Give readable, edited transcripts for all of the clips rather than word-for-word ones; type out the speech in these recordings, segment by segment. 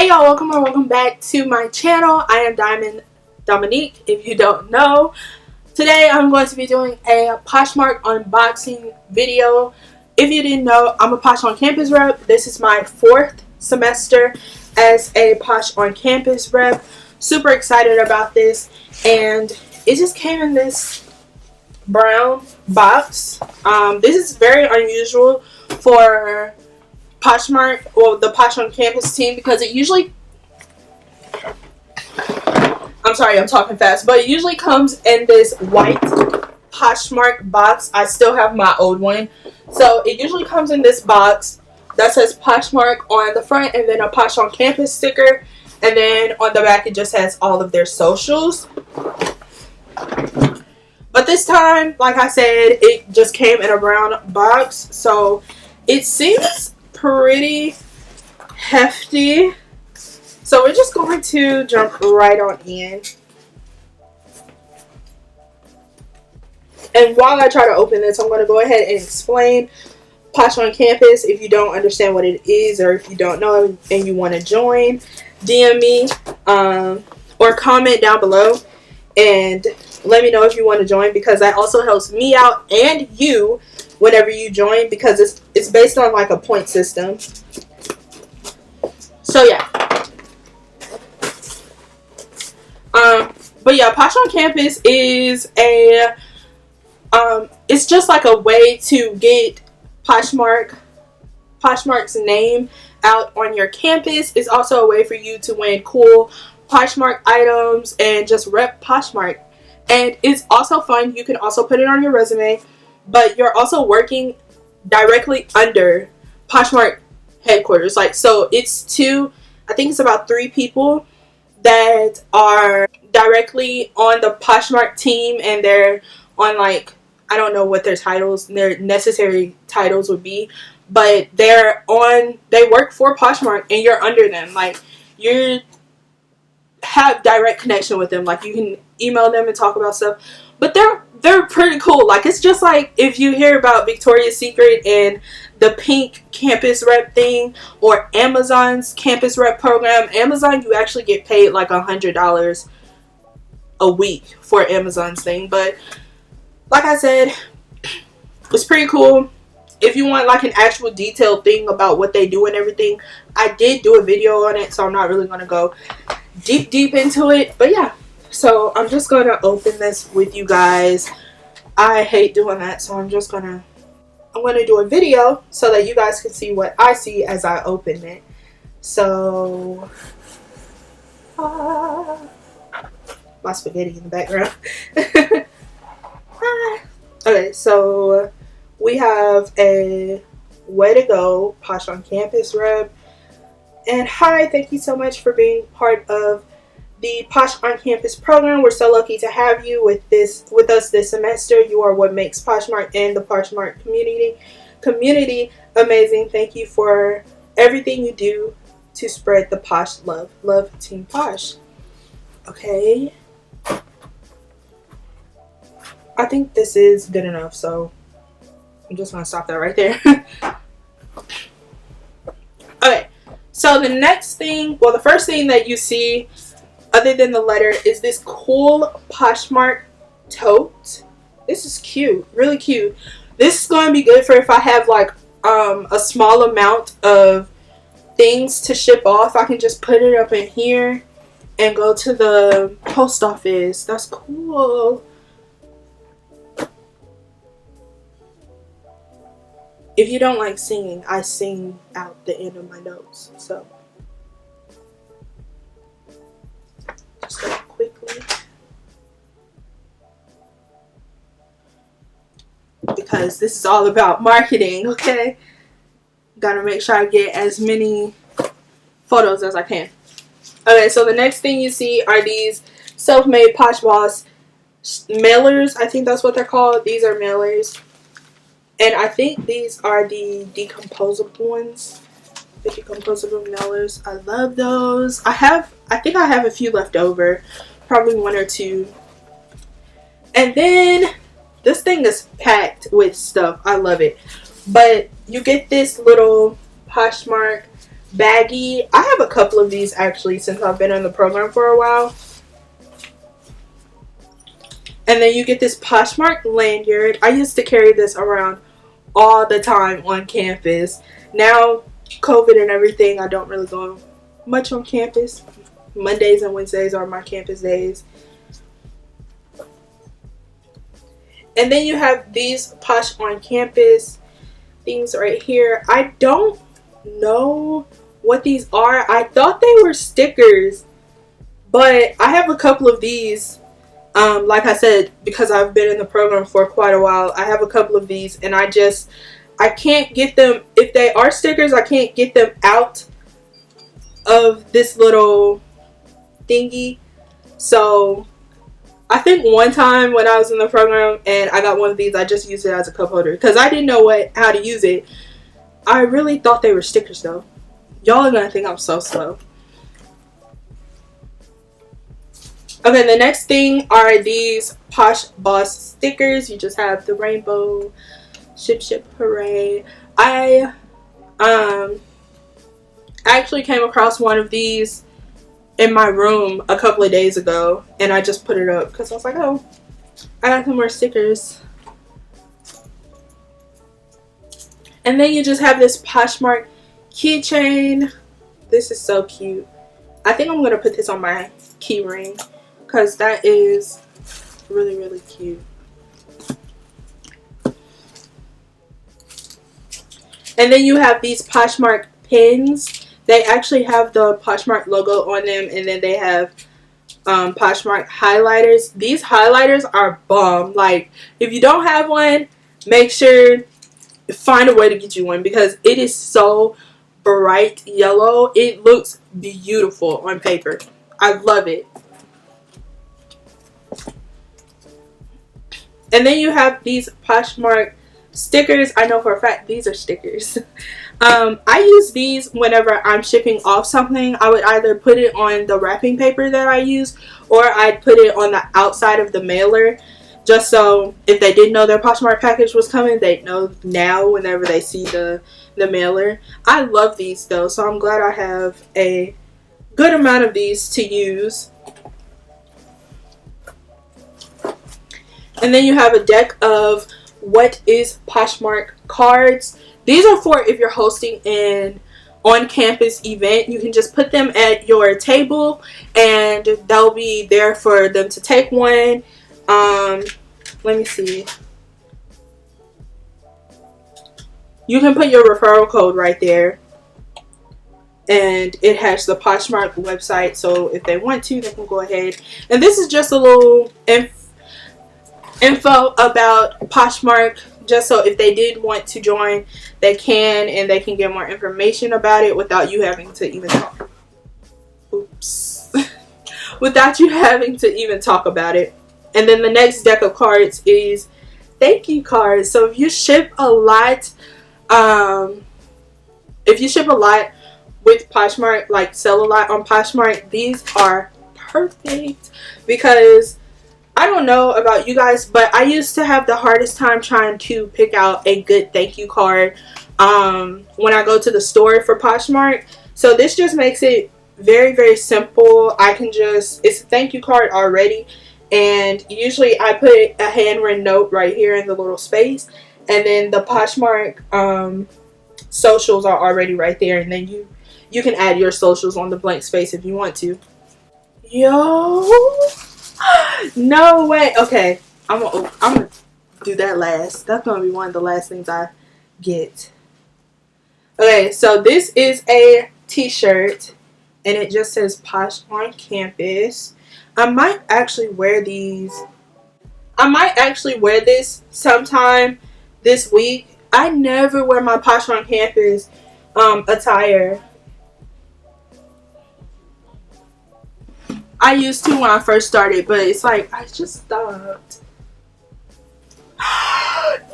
Hey y'all, welcome or welcome back to my channel. I am Diamond Dominique, if you don't know. Today I'm going to be doing a Poshmark unboxing video. If you didn't know, I'm a Posh on Campus rep. This is my 4th semester as a Posh on Campus rep. Super excited about this, and it just came in this brown box. This is very unusual for Poshmark, or the Posh on Campus team, because it usually, I'm sorry, I'm talking fast, but it usually comes in this white Poshmark box. I still have my old one, so it usually comes in this box that says Poshmark on the front, and then a Posh on Campus sticker, and then on the back it just has all of their socials. But this time, like I said, it just came in a brown box, so it seems pretty hefty. So we're just going to jump right on in. And while I try to open this, I'm going to go ahead and explain Posh on Campus. If you don't understand what it is, or if you don't know and you want to join, DM me or comment down below and let me know if you want to join, because that also helps me out and you whenever you join, because it's based on like a point system. So yeah. But yeah, Posh on Campus is a it's just like a way to get Poshmark's name out on your campus. It's also a way for you to win cool Poshmark items and just rep Poshmark. And it's also fun. You can also put it on your resume, but you're also working directly under Poshmark headquarters. Like, so it's I think it's about 3 people that are directly on the Poshmark team, and they're on, like, I don't know what their titles, their necessary titles would be, but they work for Poshmark and you're under them. Like, you have direct connection with them. Like, you can email them and talk about stuff, but they're pretty cool. Like, it's just like if you hear about Victoria's Secret and the pink campus rep thing, or Amazon's campus rep program. Amazon, you actually get paid like $100 a week for Amazon's thing. But like I said, it's pretty cool. If you want like an actual detailed thing about what they do and everything, I did do a video on it, so I'm not really going to go deep into it. But yeah, so I'm just going to open this with you guys. I hate doing that, so I'm going to do a video so that you guys can see what I see as I open it. So my spaghetti in the background. Okay, so we have a way to go Posh on Campus rep. And hi, thank you so much for being part of the Posh on Campus program. We're so lucky to have you with us this semester. You are what makes Poshmark and the Poshmark community amazing. Thank you for everything you do to spread the Posh love. Love, Team Posh. Okay. I think this is good enough, so I'm just going to stop that right there. Okay. So the next thing, well, the first thing that you see other than the letter is this cool Poshmark tote. This is cute, really cute. This is going to be good for if I have like a small amount of things to ship off. I can just put it up in here and go to the post office. That's cool. If you don't like singing, I sing out the end of my notes, so just go quickly, because this is all about marketing, okay? Gotta make sure I get as many photos as I can. Okay, so the next thing you see are these Self-Made Posh Boss mailers. I think that's what they're called. These are mailers. And I think these are the decomposable ones. The decomposable mailers. I love those. I think I have a few left over. Probably 1 or 2. And then this thing is packed with stuff. I love it. But you get this little Poshmark baggy. I have a couple of these actually since I've been in the program for a while. And then you get this Poshmark Lanyard. I used to carry this around all the time on campus. Now, COVID and everything, I don't really go much on campus. Mondays and Wednesdays are my campus days. And then you have these Posh on campus things right here. I don't know what these are. I thought they were stickers, but I have a couple of these. Like I said, because I've been in the program for quite a while, I have a couple of these, and I can't get them. If they are stickers, I can't get them out of this little thingy. So I think one time when I was in the program and I got one of these, I just used it as a cup holder because I didn't know how to use it. I really thought they were stickers though. Y'all are gonna think I'm so slow. Okay, the next thing are these Posh Boss stickers. You just have the rainbow, ship hooray. I actually came across one of these in my room a couple of days ago, and I just put it up because I was like, oh, I got some more stickers. And then you just have this Poshmark keychain. This is so cute. I think I'm gonna put this on my key ring because that is really, really cute. And then you have these Poshmark pins. They actually have the Poshmark logo on them, and then they have Poshmark highlighters. These highlighters are bomb. Like, if you don't have one, make sure find a way to get you one because it is so bright yellow. It looks beautiful on paper. I love it. And then you have these Poshmark stickers. I know for a fact these are stickers. I use these whenever I'm shipping off something. I would either put it on the wrapping paper that I use, or I'd put it on the outside of the mailer, just so if they didn't know their Poshmark package was coming, they'd know now whenever they see the mailer. I love these though, so I'm glad I have a good amount of these to use. And then you have a deck of What is Poshmark cards. These are for if you're hosting an on-campus event. You can just put them at your table and they'll be there for them to take one. Let me see. You can put your referral code right there. And it has the Poshmark website, so if they want to, they can go ahead. And this is just a little info about Poshmark, just so if they did want to join, they can, and they can get more information about it without you having to even talk. Oops. Without you having to even talk about it. And then the next deck of cards is thank you cards. So if you ship a lot, with Poshmark, like sell a lot on Poshmark, these are perfect because I don't know about you guys, but I used to have the hardest time trying to pick out a good thank you card when I go to the store for Poshmark. So this just makes it very, very simple. It's a thank you card already, and usually I put a handwritten note right here in the little space, and then the Poshmark socials are already right there, and then you can add your socials on the blank space if you want to. Yo, no way. Okay, I'm gonna do that last. That's gonna be one of the last things I get. Okay, so this is a t-shirt and it just says Posh on campus. I might actually wear these. I might actually wear this sometime this week. I never wear my Posh on campus attire. I used to when I first started, but it's like I just stopped.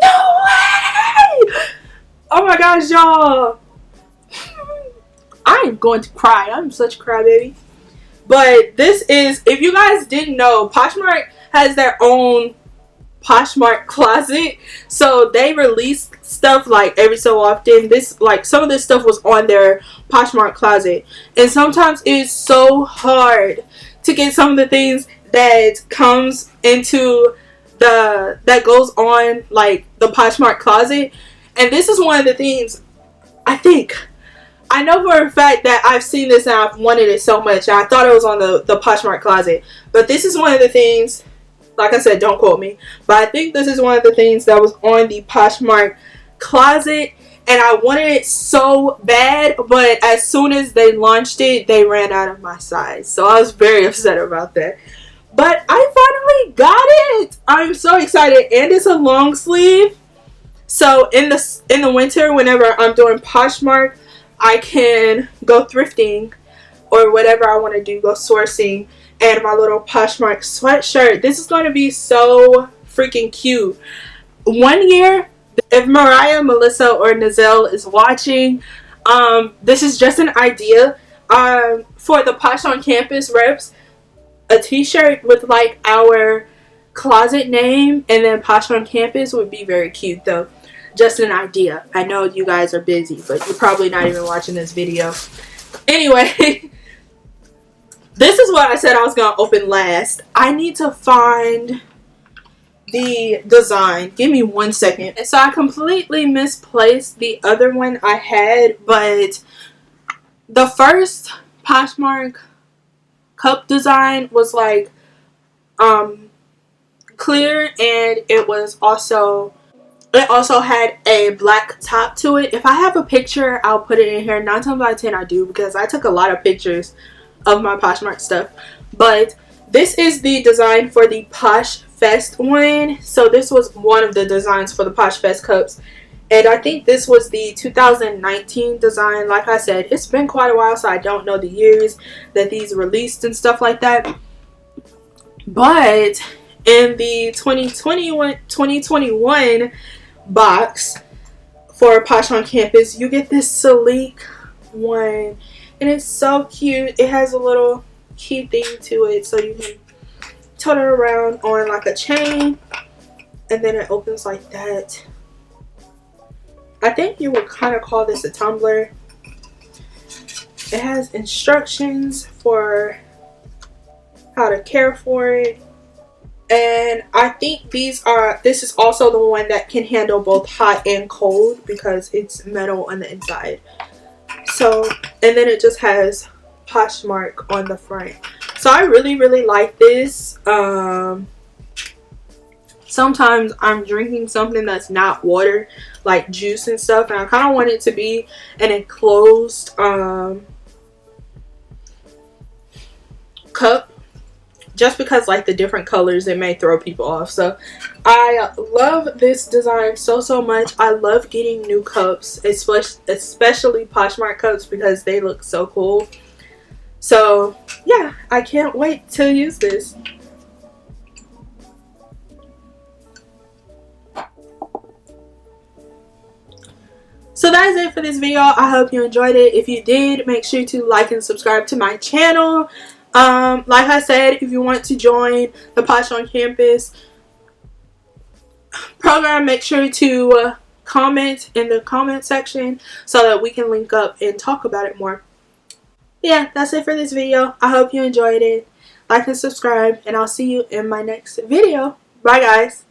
No way! Oh my gosh, y'all. I am going to cry. I'm such a crybaby. But this is, if you guys didn't know, Poshmark has their own Poshmark closet, so they release stuff like every so often. This, like, some of this stuff was on their Poshmark closet, and sometimes it's so hard to get some of the things that comes into that goes on like the Poshmark closet. And this is one of the things I know for a fact that I've seen this and I've wanted it so much, and I thought it was on the Poshmark closet. But this is one of the things, like I said, don't quote me, but I think this is one of the things that was on the Poshmark closet, and I wanted it so bad, but as soon as they launched it, they ran out of my size. So I was very upset about that. But I finally got it! I'm so excited, and it's a long sleeve. So in the winter, whenever I'm doing Poshmark, I can go thrifting or whatever I want to do, go sourcing, and my little Poshmark sweatshirt. This is going to be so freaking cute. One year, if Mariah, Melissa, or Nazelle is watching, this is just an idea. For the Posh on Campus reps, a t-shirt with like our closet name and then Posh on Campus would be very cute though. Just an idea. I know you guys are busy, but you're probably not even watching this video. Anyway, this is what I said I was going to open last. I need to find the design. Give me 1 second. And so I completely misplaced the other one I had, but the first Poshmark cup design was like clear, and it also had a black top to it. If I have a picture, I'll put it in here. 9 times out of 10 I do, because I took a lot of pictures of my Poshmark stuff. But this is the design for the Posh Fest one. So this was one of the designs for the Posh Fest cups, and I think this was the 2019 design. Like I said, it's been quite a while, so I don't know the years that these released and stuff like that. But in the 2021 box for Posh on Campus, you get this sleek one, and it's so cute. It has a little key thing to it, so you can tote it around on like a chain, and then it opens like that. I think you would kind of call this a tumbler. It has instructions for how to care for it. And I think this is also the one that can handle both hot and cold, because it's metal on the inside. So, and then it just has Poshmark on the front. So I really, really like this. Sometimes I'm drinking something that's not water, like juice and stuff, and I kind of want it to be an enclosed cup, just because like the different colors, it may throw people off. So I love this design so much. I love getting new cups, especially Poshmark cups, because they look so cool. So yeah, I can't wait to use this. So that is it for this video. I hope you enjoyed it. If you did, make sure to like and subscribe to my channel. Like I said, if you want to join the Posh on Campus program, make sure to comment in the comment section so that we can link up and talk about it more. Yeah, that's it for this video. I hope you enjoyed it. Like and subscribe, and I'll see you in my next video. Bye guys.